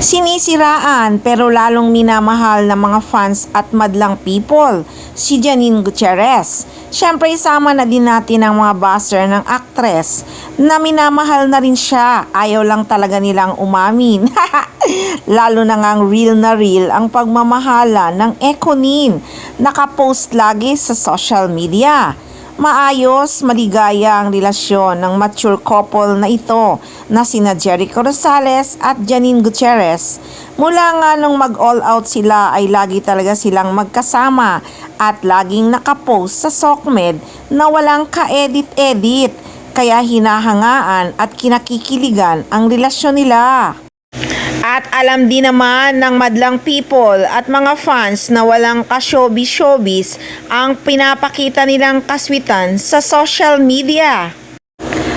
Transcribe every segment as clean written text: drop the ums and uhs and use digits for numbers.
Sinisiraan pero lalong minamahal ng mga fans at madlang people, si Janine Gutierrez. Siyempre isama na din natin ang mga buzzer ng aktres na minamahal na rin siya. Ayaw lang talaga nilang umamin. Lalo na ngang real na real ang pagmamahala ng Ekonin. Nakapost lagi sa social media. Maayos, maligaya ang relasyon ng mature couple na ito na sina Jericho Rosales at Janine Gutierrez. Mula nga nung mag-all out sila ay lagi talaga silang magkasama at laging nakapost sa SOCMED na walang ka-edit-edit. Kaya hinahangaan at kinakikiligan ang relasyon nila. At alam din naman ng madlang people at mga fans na walang ka-showbiz-showbiz ang pinapakita nilang kaswitan sa social media.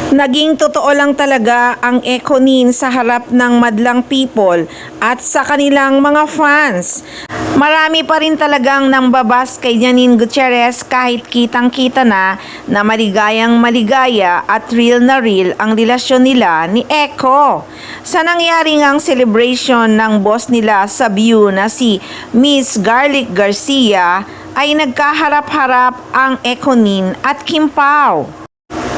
Naging totoo lang talaga ang Ekonin sa harap ng madlang people at sa kanilang mga fans. Marami pa rin talagang nambabas kay Janine Gutierrez kahit kitang-kita na maligayang maligaya at real na real ang relasyon nila ni Eko. Sa nangyari ngang celebration ng boss nila sa View na si Miss Garlic Garcia ay nagkaharap-harap ang Ekonin at Kim Pao.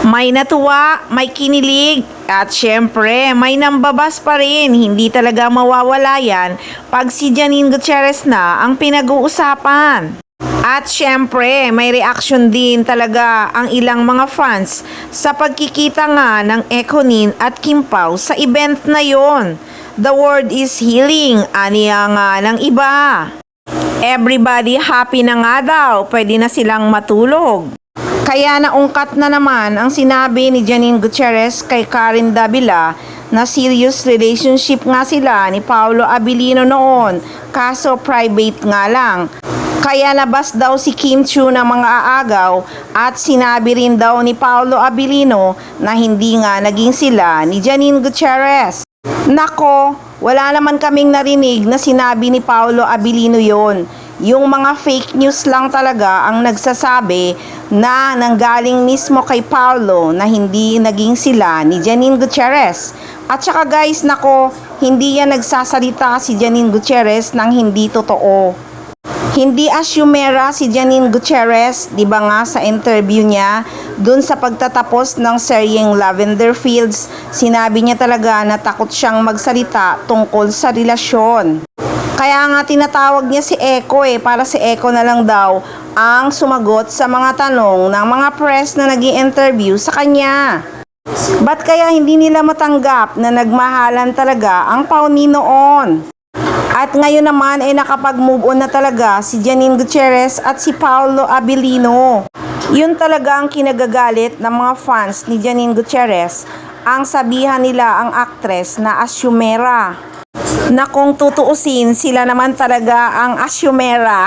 May natuwa, may kinilig, at syempre may nambabas pa rin. Hindi talaga mawawala yan pag si Janine Gutierrez na ang pinag-uusapan. At syempre may reaction din talaga ang ilang mga fans sa pagkikita nga ng Ekonin at Kim Pao sa event na yon. The world is healing, aniya nga ng iba. Everybody happy na nga daw, pwede na silang matulog. Kaya naungkat na naman ang sinabi ni Janine Gutierrez kay Karen Davila na serious relationship nga sila ni Paolo Abilino noon, kaso private nga lang. Kaya labas daw si Kim Chiu ng mga aagaw at sinabi rin daw ni Paolo Abilino na hindi nga naging sila ni Janine Gutierrez. Nako, wala naman kaming narinig na sinabi ni Paolo Abilino yon. Yung mga fake news lang talaga ang nagsasabi na nanggaling mismo kay Paolo na hindi naging sila ni Janine Gutierrez. At saka guys, nako, hindi yan nagsasalita si Janine Gutierrez ng hindi totoo. Hindi asyumera si Janine Gutierrez, di ba nga sa interview niya, dun sa pagtatapos ng seryeng Lavender Fields, sinabi niya talaga na takot siyang magsalita tungkol sa relasyon. Kaya nga tinatawag niya si Eko para si Eko na lang daw ang sumagot sa mga tanong ng mga press na nag-i-interview sa kanya. Ba't kaya hindi nila matanggap na nagmahalan talaga ang pauni noon? At ngayon naman ay nakapag-move on na talaga si Janine Gutierrez at si Paolo Abilino. Yun talaga ang kinagagalit ng mga fans ni Janine Gutierrez, ang sabihan nila ang aktres na asyumera. Na kung tutuusin, sila naman talaga ang asyumera.